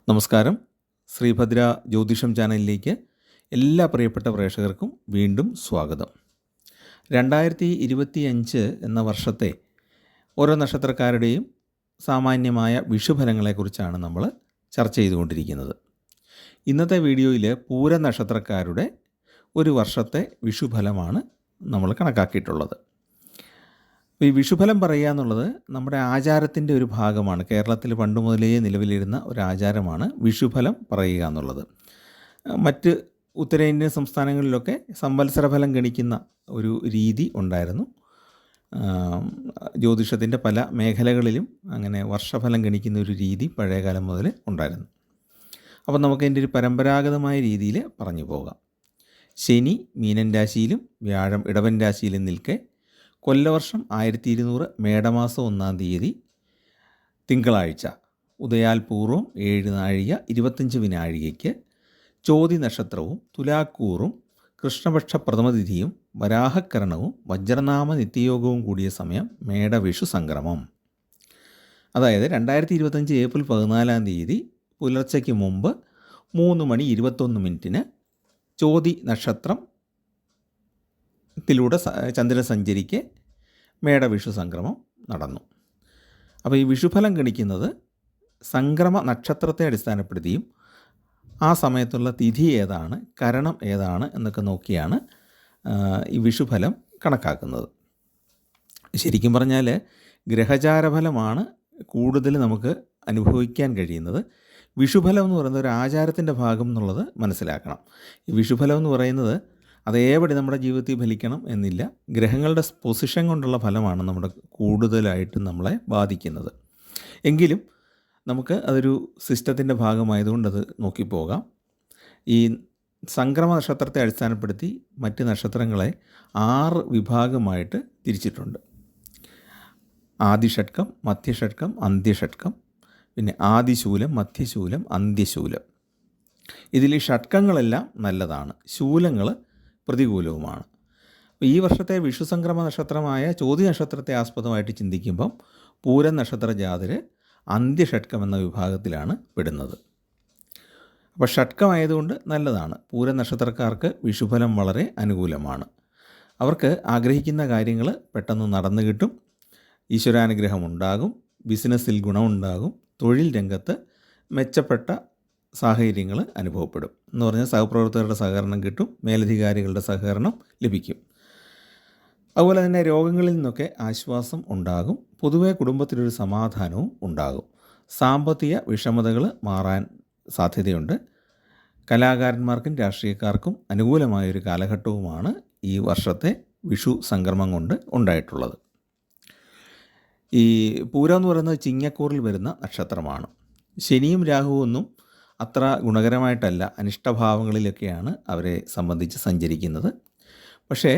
നമസ്കാരം. ശ്രീഭദ്ര ജ്യോതിഷം ചാനലിലേക്ക് എല്ലാ പ്രിയപ്പെട്ട പ്രേക്ഷകർക്കും വീണ്ടും സ്വാഗതം. 2025 എന്ന വർഷത്തെ ഓരോ നക്ഷത്രക്കാരുടെയും സാമാന്യമായ വിഷുഫലങ്ങളെക്കുറിച്ചാണ് നമ്മൾ ചർച്ച ചെയ്തുകൊണ്ടിരിക്കുന്നത്. ഇന്നത്തെ വീഡിയോയിൽ പൂര നക്ഷത്രക്കാരുടെ ഒരു വർഷത്തെ വിഷുഫലമാണ് നമ്മൾ കണക്കാക്കിയിട്ടുള്ളത്. ഈ വിഷുഫലം പറയുക എന്നുള്ളത് നമ്മുടെ ആചാരത്തിൻ്റെ ഒരു ഭാഗമാണ്. കേരളത്തിൽ പണ്ട് മുതലേ നിലവിലിരുന്ന ഒരു ആചാരമാണ് വിഷുഫലം പറയുക എന്നുള്ളത്. മറ്റ് ഉത്തരേന്ത്യൻ സംസ്ഥാനങ്ങളിലൊക്കെ സംവത്സര ഫലം ഗണിക്കുന്ന ഒരു രീതി ഉണ്ടായിരുന്നു. ജ്യോതിഷത്തിൻ്റെ പല മേഖലകളിലും അങ്ങനെ വർഷഫലം ഗണിക്കുന്ന ഒരു രീതി പഴയകാലം മുതൽ ഉണ്ടായിരുന്നു. അപ്പോൾ നമുക്ക് അതിൻ്റെ ഒരു പരമ്പരാഗതമായ രീതിയിൽ പറഞ്ഞു പോകാം. ശനി മീനൻ രാശിയിലും വ്യാഴം ഇടവൻ രാശിയിലും നിൽക്കെ കൊല്ലവർഷം 1200 മേടമാസം 1-ാം തീയതി തിങ്കളാഴ്ച ഉദയാൽപൂർവം 7 നാഴിക 25 വിനാഴികയ്ക്ക് ചോതി നക്ഷത്രവും തുലാക്കൂറും കൃഷ്ണപക്ഷ പ്രഥമതിഥിയും വരാഹക്കരണവും വജ്രനാമ നിത്യയോഗവും കൂടിയ സമയം മേടവിഷു സംക്രമം. അതായത് 2025 ഏപ്രിൽ 14-ാം തീയതി പുലർച്ചയ്ക്ക് മുമ്പ് 3:21 ചോതി നക്ഷത്രത്തിലൂടെ ചന്ദ്രൻ സഞ്ചരിക്കെ മേടവിഷു സംക്രമം നടന്നു. അപ്പോൾ ഈ വിഷുഫലം ഗണിക്കുന്നത് സംക്രമ നക്ഷത്രത്തെ അടിസ്ഥാനപ്പെടുത്തിയും ആ സമയത്തുള്ള തിഥി ഏതാണ്, കരണം ഏതാണ് എന്നൊക്കെ നോക്കിയാണ് ഈ വിഷുഫലം കണക്കാക്കുന്നത്. ശരിക്കും പറഞ്ഞാൽ ഗ്രഹചാരഫലമാണ് കൂടുതൽ നമുക്ക് അനുഭവിക്കാൻ കഴിയുന്നത്. വിഷുഫലം എന്ന് പറയുന്നത് ഒരു ആചാരത്തിൻ്റെ ഭാഗം എന്നുള്ളത് മനസ്സിലാക്കണം. ഈ വിഷുഫലം എന്ന് പറയുന്നത് അതേപടി നമ്മുടെ ജീവിതത്തിൽ ഫലിക്കണം എന്നില്ല. ഗ്രഹങ്ങളുടെ പൊസിഷൻ കൊണ്ടുള്ള ഫലമാണ് നമ്മുടെ കൂടുതലായിട്ടും നമ്മളെ ബാധിക്കുന്നത്. എങ്കിലും നമുക്ക് അതൊരു സിസ്റ്റത്തിൻ്റെ ഭാഗമായതുകൊണ്ട് അത് നോക്കിപ്പോകാം. ഈ സംക്രമ നക്ഷത്രത്തെ അടിസ്ഥാനപ്പെടുത്തി മറ്റ് നക്ഷത്രങ്ങളെ 6 വിഭാഗമായിട്ട് തിരിച്ചിട്ടുണ്ട്. ആദിഷഡ്കം, മധ്യഷഡ്കം, അന്ത്യഷഡ്കം, പിന്നെ ആദിശൂലം, മധ്യശൂലം, അന്ത്യശൂലം. ഇതിൽ ഈ ഷഡ്കങ്ങളെല്ലാം നല്ലതാണ്, ശൂലങ്ങൾ പ്രതികൂലവുമാണ്. ഈ വർഷത്തെ വിഷു സംക്രമ നക്ഷത്രമായ ചോതി നക്ഷത്രത്തെ ആസ്പദമായിട്ട് ചിന്തിക്കുമ്പം പൂരൻ നക്ഷത്ര ജാതര് അന്ത്യഷഡ്കം എന്ന വിഭാഗത്തിലാണ് പെടുന്നത്. അപ്പോൾ ഷഡ്കമായതുകൊണ്ട് നല്ലതാണ്. പൂരൻ നക്ഷത്രക്കാർക്ക് വിഷുഫലം വളരെ അനുകൂലമാണ്. അവർക്ക് ആഗ്രഹിക്കുന്ന കാര്യങ്ങൾ പെട്ടെന്ന് നടന്നു കിട്ടും, ഈശ്വരാനുഗ്രഹം ഉണ്ടാകും, ബിസിനസ്സിൽ ഗുണമുണ്ടാകും, തൊഴിൽ രംഗത്ത് മെച്ചപ്പെട്ട സാഹചര്യങ്ങൾ അനുഭവപ്പെടും. എന്ന് പറഞ്ഞാൽ സഹപ്രവർത്തകരുടെ സഹകരണം കിട്ടും, മേലധികാരികളുടെ സഹകരണം ലഭിക്കും. അതുപോലെ തന്നെ രോഗങ്ങളിൽ നിന്നൊക്കെ ആശ്വാസം ഉണ്ടാകും. പൊതുവെ കുടുംബത്തിലൊരു സമാധാനവും ഉണ്ടാകും. സാമ്പത്തിക വിഷമതകൾ മാറാൻ സാധ്യതയുണ്ട്. കലാകാരന്മാർക്കും രാഷ്ട്രീയക്കാർക്കും അനുകൂലമായൊരു കാലഘട്ടവുമാണ് ഈ വർഷത്തെ വിഷു സംക്രമം കൊണ്ട് ഉണ്ടായിട്ടുള്ളത്. ഈ പൂരം എന്ന് പറയുന്നത് ചിങ്ങക്കൂറിൽ വരുന്ന നക്ഷത്രമാണ്. ശനിയും രാഹുവൊന്നും അത്ര ഗുണകരമായിട്ടല്ല, അനിഷ്ടഭാവങ്ങളിലൊക്കെയാണ് അവരെ സംബന്ധിച്ച് സഞ്ചരിക്കുന്നത്. പക്ഷേ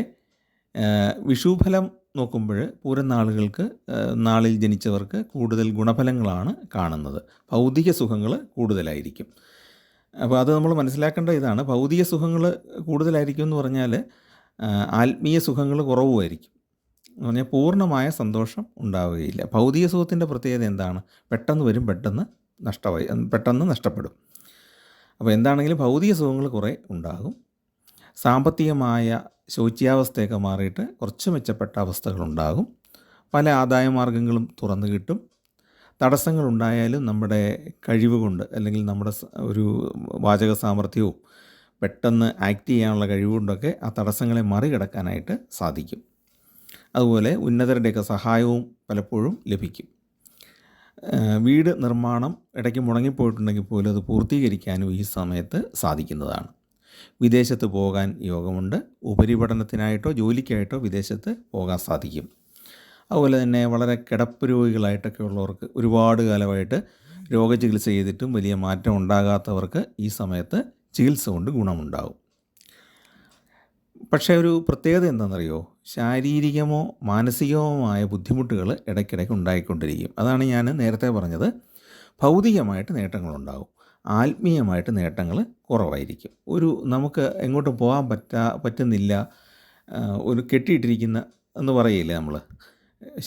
വിഷുഫലം നോക്കുമ്പോൾ പൂരം നാളിൽ ജനിച്ചവർക്ക് കൂടുതൽ ഗുണഫലങ്ങളാണ് കാണുന്നത്. ഭൗതിക സുഖങ്ങൾ കൂടുതലായിരിക്കും. അപ്പോൾ അത് നമ്മൾ മനസ്സിലാക്കേണ്ട ഇതാണ്. ഭൗതിക സുഖങ്ങൾ കൂടുതലായിരിക്കും എന്ന് പറഞ്ഞാൽ ആത്മീയ സുഖങ്ങൾ കുറവുമായിരിക്കും. എന്ന് പറഞ്ഞാൽ പൂർണ്ണമായ സന്തോഷം ഉണ്ടാവുകയില്ല. ഭൗതിക സുഖത്തിൻ്റെ പ്രത്യേകത എന്താണ്? പെട്ടെന്ന് വരും, പെട്ടെന്ന് നഷ്ടപ്പെടും. അപ്പോൾ എന്താണെങ്കിലും ഭൗതിക സുഖങ്ങൾ കുറേ ഉണ്ടാകും. സാമ്പത്തികമായ ശോച്യാവസ്ഥയൊക്കെ മാറിയിട്ട് കുറച്ച് മെച്ചപ്പെട്ട അവസ്ഥകളുണ്ടാകും. പല ആദായ മാർഗങ്ങളും തുറന്നു കിട്ടും. തടസ്സങ്ങളുണ്ടായാലും നമ്മുടെ കഴിവ് കൊണ്ട്, അല്ലെങ്കിൽ നമ്മുടെ ഒരു വാചക സാമർഥ്യവും പെട്ടെന്ന് ആക്ട് ചെയ്യാനുള്ള കഴിവുകൊണ്ടൊക്കെ ആ തടസ്സങ്ങളെ മറികടക്കാനായിട്ട് സാധിക്കും. അതുപോലെ ഉന്നതരുടെയൊക്കെ സഹായവും പലപ്പോഴും ലഭിക്കും. വീട് നിർമ്മാണം ഇടയ്ക്ക് മുടങ്ങിപ്പോയിട്ടുണ്ടെങ്കിൽ പോലും അത് പൂർത്തീകരിക്കാനും ഈ സമയത്ത് സാധിക്കുന്നതാണ്. വിദേശത്ത് പോകാൻ യോഗമുണ്ട്. ഉപരിപഠനത്തിനായിട്ടോ ജോലിക്കായിട്ടോ വിദേശത്ത് പോകാൻ സാധിക്കും. അതുപോലെ തന്നെ വളരെ കിടപ്പ് രോഗികളായിട്ടൊക്കെ ഉള്ളവർക്ക്, ഒരുപാട് കാലമായിട്ട് രോഗചികിത്സ ചെയ്തിട്ടും വലിയ മാറ്റം ഉണ്ടാകാത്തവർക്ക് ഈ സമയത്ത് ചികിത്സ കൊണ്ട് ഗുണമുണ്ടാകും. പക്ഷേ ഒരു പ്രത്യേകത എന്താണെന്നറിയോ? ശാരീരികമോ മാനസികവുമായ ബുദ്ധിമുട്ടുകൾ ഇടയ്ക്കിടയ്ക്ക് ഉണ്ടായിക്കൊണ്ടിരിക്കും. അതാണ് ഞാൻ നേരത്തെ പറഞ്ഞത്. ഭൗതികമായിട്ട് നേട്ടങ്ങളുണ്ടാകും, ആത്മീയമായിട്ട് നേട്ടങ്ങൾ കുറവായിരിക്കും. നമുക്ക് എങ്ങോട്ടും പോകാൻ പറ്റുന്നില്ല, ഒരു കെട്ടിയിട്ടിരിക്കുന്ന എന്ന് പറയില്ലേ നമ്മൾ.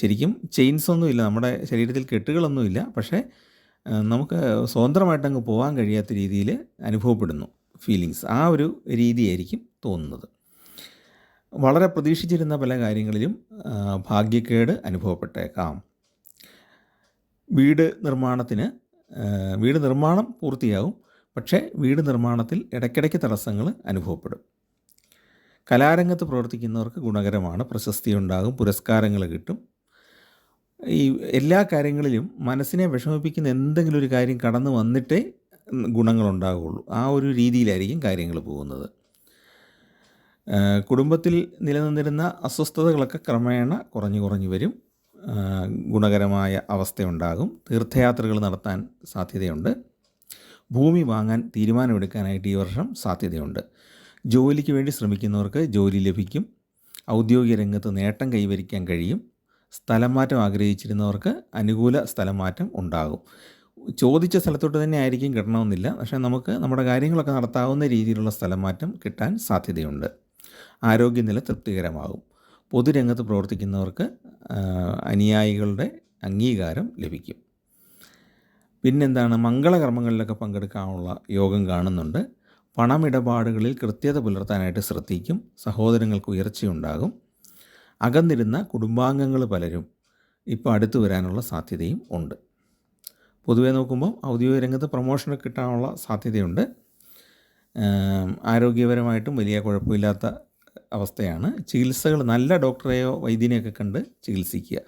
ശരിക്കും ചെയിൻസൊന്നുമില്ല, നമ്മുടെ ശരീരത്തിൽ കെട്ടുകളൊന്നുമില്ല, പക്ഷേ നമുക്ക് സ്വതന്ത്രമായിട്ടങ്ങ് പോകാൻ കഴിയാത്ത രീതിയിൽ അനുഭവപ്പെടുന്നു ഫീലിങ്സ്. ആ ഒരു രീതിയായിരിക്കും തോന്നുന്നത്. വളരെ പ്രതീക്ഷിച്ചിരുന്ന പല കാര്യങ്ങളിലും ഭാഗ്യക്കേട് അനുഭവപ്പെട്ടേക്കാം. വീട് നിർമ്മാണം പൂർത്തിയാവും, പക്ഷേ വീട് നിർമ്മാണത്തിൽ ഇടയ്ക്കിടയ്ക്ക് തടസ്സങ്ങൾ അനുഭവപ്പെടും. കലാരംഗത്ത് പ്രവർത്തിക്കുന്നവർക്ക് ഗുണകരമാണ്. പ്രശസ്തി ഉണ്ടാകും, പുരസ്കാരങ്ങൾ കിട്ടും. ഈ എല്ലാ കാര്യങ്ങളിലും മനസ്സിനെ വിഷമിപ്പിക്കുന്ന എന്തെങ്കിലും ഒരു കാര്യം കടന്നു വന്നിട്ടേ ഗുണങ്ങളുണ്ടാകുള്ളൂ. ആ ഒരു രീതിയിലായിരിക്കും കാര്യങ്ങൾ പോകുന്നത്. കുടുംബത്തിൽ നിലനിന്നിരുന്ന അസ്വസ്ഥതകളൊക്കെ ക്രമേണ കുറഞ്ഞു വരും. ഗുണകരമായ അവസ്ഥയുണ്ടാകും. തീർത്ഥയാത്രകൾ നടത്താൻ സാധ്യതയുണ്ട്. ഭൂമി വാങ്ങാൻ തീരുമാനമെടുക്കാനായിട്ട് ഈ വർഷം സാധ്യതയുണ്ട്. ജോലിക്ക് വേണ്ടി ശ്രമിക്കുന്നവർക്ക് ജോലി ലഭിക്കും. ഔദ്യോഗിക രംഗത്ത് നേട്ടം കൈവരിക്കാൻ കഴിയും. സ്ഥലം മാറ്റം ആഗ്രഹിച്ചിരുന്നവർക്ക് അനുകൂല സ്ഥലം മാറ്റം ഉണ്ടാകും. ചോദിച്ച സ്ഥലത്തോട്ട് തന്നെ ആയിരിക്കും കിട്ടണമെന്നില്ല, പക്ഷേ നമുക്ക് നമ്മുടെ കാര്യങ്ങളൊക്കെ നടത്താവുന്ന രീതിയിലുള്ള സ്ഥലം മാറ്റം കിട്ടാൻ സാധ്യതയുണ്ട്. ആരോഗ്യനില തൃപ്തികരമാകും. പൊതുരംഗത്ത് പ്രവർത്തിക്കുന്നവർക്ക് അനുയായികളുടെ അംഗീകാരം ലഭിക്കും. പിന്നെന്താണ്, മംഗളകർമ്മങ്ങളിലൊക്കെ പങ്കെടുക്കാനുള്ള യോഗം കാണുന്നുണ്ട്. പണമിടപാടുകളിൽ കൃത്യത പുലർത്താനായിട്ട് ശ്രദ്ധിക്കും. സഹോദരങ്ങൾക്ക് ഉയർച്ചയുണ്ടാകും. അകന്നിരുന്ന കുടുംബാംഗങ്ങൾ പലരും ഇപ്പോൾ അടുത്തു വരാനുള്ള സാധ്യതയും ഉണ്ട്. പൊതുവെ നോക്കുമ്പോൾ ഔദ്യോഗിക രംഗത്ത് പ്രൊമോഷനൊക്കെ കിട്ടാനുള്ള സാധ്യതയുണ്ട്. ആരോഗ്യപരമായിട്ടും വലിയ കുഴപ്പമില്ലാത്ത അവസ്ഥയാണ്. ചികിത്സകൾ നല്ല ഡോക്ടറെയോ വൈദ്യനെയൊക്കെ കണ്ട് ചികിത്സിക്കുക.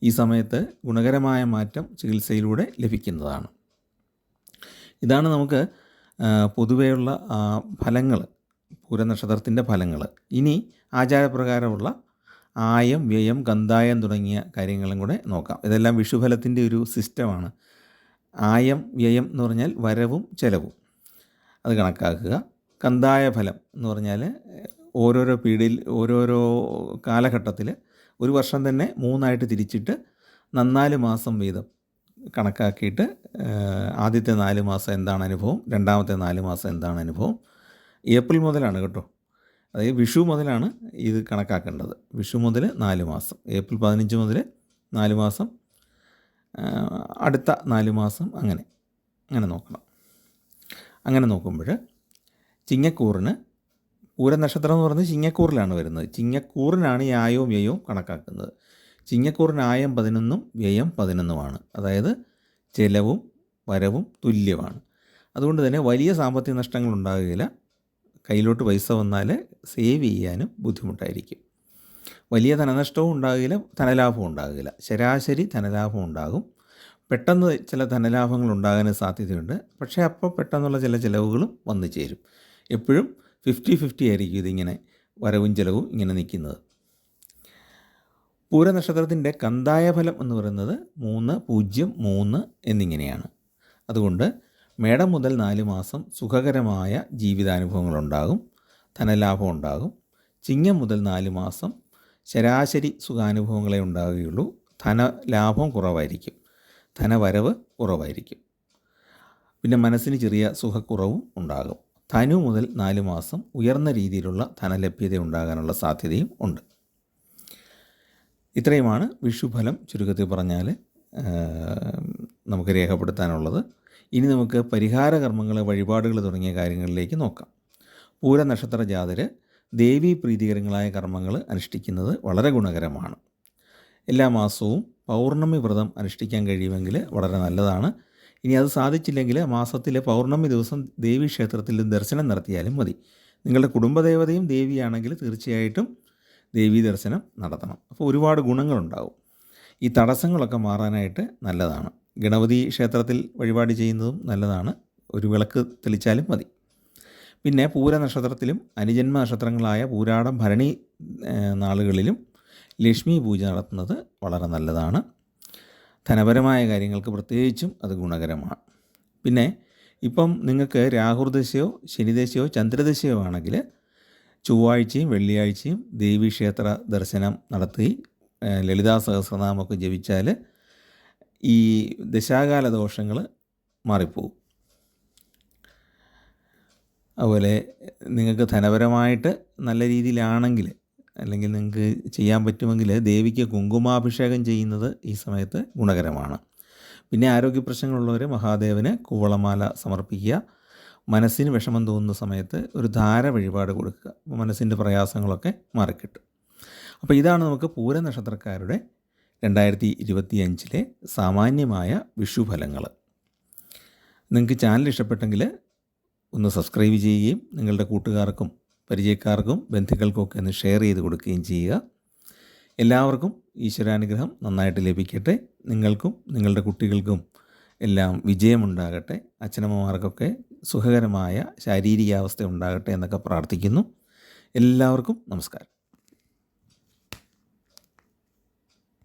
ഈ സമയത്ത് ഗുണകരമായ മാറ്റം ചികിത്സയിലൂടെ ലഭിക്കുന്നതാണ്. ഇതാണ് നമുക്ക് പൊതുവെയുള്ള ഫലങ്ങൾ, പൂരനക്ഷത്രത്തിൻ്റെ ഫലങ്ങൾ. ഇനി ആചാരപ്രകാരമുള്ള ആയം, വ്യയം, കന്തായം തുടങ്ങിയ കാര്യങ്ങളും കൂടെ നോക്കാം. ഇതെല്ലാം വിഷുഫലത്തിൻ്റെ ഒരു സിസ്റ്റമാണ്. ആയം, വ്യയം എന്ന് പറഞ്ഞാൽ വരവും ചെലവും, അത് കണക്കാക്കുക. കന്തായ ഫലം എന്ന് പറഞ്ഞാൽ ഓരോരോ പീരീഡിൽ ഓരോരോ കാലഘട്ടത്തിൽ ഒരു വർഷം തന്നെ 3 തിരിച്ചിട്ട് 4 മാസം വീതം കണക്കാക്കിയിട്ട് ആദ്യത്തെ 4 മാസം എന്താണ് അനുഭവം, രണ്ടാമത്തെ 4 മാസം എന്താണ് അനുഭവം. ഏപ്രിൽ മുതലാണ് കേട്ടോ, അതായത് വിഷു മുതലാണ് ഇത് കണക്കാക്കേണ്ടത്. വിഷു മുതൽ 4 മാസം, ഏപ്രിൽ 15 മുതൽ 4 മാസം, അടുത്ത 4 മാസം, അങ്ങനെ നോക്കണം. അങ്ങനെ നോക്കുമ്പോൾ ചിങ്ങക്കൂറിന്, പൂരനക്ഷത്രം എന്ന് പറയുന്നത് ചിങ്ങക്കൂറിലാണ് വരുന്നത്. ചിങ്ങക്കൂറിനാണ് ഈ ആയവും വ്യയവും കണക്കാക്കുന്നത്. ചിങ്ങക്കൂറിന് ആയം 11 വ്യയം 11 അതായത് ചെലവും വരവും തുല്യമാണ്. അതുകൊണ്ട് തന്നെ വലിയ സാമ്പത്തിക നഷ്ടങ്ങൾ ഉണ്ടാകുകയില്ല. കയ്യിലോട്ട് പൈസ വന്നാൽ സേവ് ചെയ്യാനും ബുദ്ധിമുട്ടായിരിക്കും. വലിയ ധനനഷ്ടവും ഉണ്ടാകില്ല, ധനലാഭവും ഉണ്ടാകില്ല. ശരാശരി ധനലാഭം ഉണ്ടാകും. പെട്ടെന്ന് ചില ധനലാഭങ്ങൾ ഉണ്ടാകാൻ സാധ്യതയുണ്ട്. പക്ഷേ അപ്പോൾ പെട്ടെന്നുള്ള ചില ചിലവുകളും വന്നു ചേരും. എപ്പോഴും 50-50 ആയിരിക്കും ഇതിങ്ങനെ, വരവും ചിലവും ഇങ്ങനെ നിൽക്കുന്നത്. പൂരനക്ഷത്രത്തിൻ്റെ കന്തായ ഫലം എന്ന് പറയുന്നത് 3, 0, 3 എന്നിങ്ങനെയാണ്. അതുകൊണ്ട് മേടം മുതൽ 4 മാസം സുഖകരമായ ജീവിതാനുഭവങ്ങളുണ്ടാകും, ധനലാഭം ഉണ്ടാകും. ചിങ്ങം മുതൽ 4 മാസം ശരാശരി സുഖാനുഭവങ്ങളെ ഉണ്ടാവുകയുള്ളൂ. ധനലാഭം കുറവായിരിക്കും, ധനവരവ് കുറവായിരിക്കും. പിന്നെ മനസ്സിന് ചെറിയ സുഖക്കുറവും ഉണ്ടാകും. ധനു മുതൽ 4 മാസം ഉയർന്ന രീതിയിലുള്ള ധനലഭ്യത ഉണ്ടാകാനുള്ള സാധ്യതയും ഉണ്ട്. ഇത്രയുമാണ് വിഷുഫലം ചുരുക്കത്തിൽ പറഞ്ഞാൽ നമുക്ക് രേഖപ്പെടുത്താനുള്ളത്. ഇനി നമുക്ക് പരിഹാര കർമ്മങ്ങൾ, വഴിപാടുകൾ തുടങ്ങിയ കാര്യങ്ങളിലേക്ക് നോക്കാം. പൂരനക്ഷത്ര ജാതർ ദേവീ പ്രീതികരങ്ങളായ കർമ്മങ്ങൾ അനുഷ്ഠിക്കുന്നത് വളരെ ഗുണകരമാണ്. എല്ലാ മാസവും പൗർണമി വ്രതം അനുഷ്ഠിക്കാൻ കഴിയുമെങ്കിൽ വളരെ നല്ലതാണ്. ഇനി അത് സാധിച്ചില്ലെങ്കിൽ മാസത്തിലെ പൗർണമി ദിവസം ദേവീക്ഷേത്രത്തിൽ ദർശനം നടത്തിയാലും മതി. നിങ്ങളുടെ കുടുംബദേവതയും ദേവിയാണെങ്കിൽ തീർച്ചയായിട്ടും ദേവീ ദർശനം നടത്തണം. അപ്പോൾ ഒരുപാട് ഗുണങ്ങളുണ്ടാവും. ഈ തടസ്സങ്ങളൊക്കെ മാറാനായിട്ട് നല്ലതാണ്. ഗണപതി ക്ഷേത്രത്തിൽ വഴിപാട് ചെയ്യുന്നതും നല്ലതാണ്. ഒരു വിളക്ക് തെളിച്ചാലും മതി. പിന്നെ പൂരനക്ഷത്രത്തിലും അനുജന്മ നക്ഷത്രങ്ങളായ പൂരാടം, ഭരണി നാളുകളിലും ലക്ഷ്മി പൂജ നടത്തുന്നത് വളരെ നല്ലതാണ്. ധനപരമായ കാര്യങ്ങൾക്ക് പ്രത്യേകിച്ചും അത് ഗുണകരമാണ്. പിന്നെ ഇപ്പം നിങ്ങൾക്ക് രാഹുർദശയോ ശനിദശയോ ചന്ദ്രദശയോ ആണെങ്കിൽ ചൊവ്വാഴ്ചയും വെള്ളിയാഴ്ചയും ദേവീക്ഷേത്ര ദർശനം നടത്തി ലളിതാ സഹസ്രനാമമൊക്കെ ജപിച്ചാൽ ഈ ദശാകാല ദോഷങ്ങൾ മാറിപ്പോകും. അതുപോലെ നിങ്ങൾക്ക് ധനപരമായിട്ട് നല്ല രീതിയിലാണെങ്കിൽ, അല്ലെങ്കിൽ നിങ്ങൾക്ക് ചെയ്യാൻ പറ്റുമെങ്കിൽ ദേവിക്ക് കുങ്കുമാഭിഷേകം ചെയ്യുന്നത് ഈ സമയത്ത് ഗുണകരമാണ്. പിന്നെ ആരോഗ്യ പ്രശ്നങ്ങളുള്ളവർ മഹാദേവന് കൂവളമാല സമർപ്പിക്കുക. മനസ്സിന് വിഷമം തോന്നുന്ന സമയത്ത് ഒരു ധാര വഴിപാട് കൊടുക്കുക. അപ്പോൾ മനസ്സിൻ്റെ പ്രയാസങ്ങളൊക്കെ മാറിക്കിട്ടും. അപ്പോൾ ഇതാണ് നമുക്ക് പൂര നക്ഷത്രക്കാരുടെ 2025 സാമാന്യമായ വിഷുഫലങ്ങൾ. നിങ്ങൾക്ക് ചാനൽ ഇഷ്ടപ്പെട്ടെങ്കിൽ ഒന്ന് സബ്സ്ക്രൈബ് ചെയ്യുകയും നിങ്ങളുടെ കൂട്ടുകാർക്കും പരിചയക്കാർക്കും ബന്ധുക്കൾക്കൊക്കെ ഒന്ന് ഷെയർ ചെയ്ത് കൊടുക്കുകയും ചെയ്യുക. എല്ലാവർക്കും ഈശ്വരാനുഗ്രഹം നന്നായിട്ട് ലഭിക്കട്ടെ. നിങ്ങൾക്കും നിങ്ങളുടെ കുട്ടികൾക്കും എല്ലാം വിജയമുണ്ടാകട്ടെ. അച്ഛനമ്മമാർക്കൊക്കെ സുഖകരമായ ശാരീരികാവസ്ഥ ഉണ്ടാകട്ടെ എന്നൊക്കെ പ്രാർത്ഥിക്കുന്നു. എല്ലാവർക്കും നമസ്കാരം.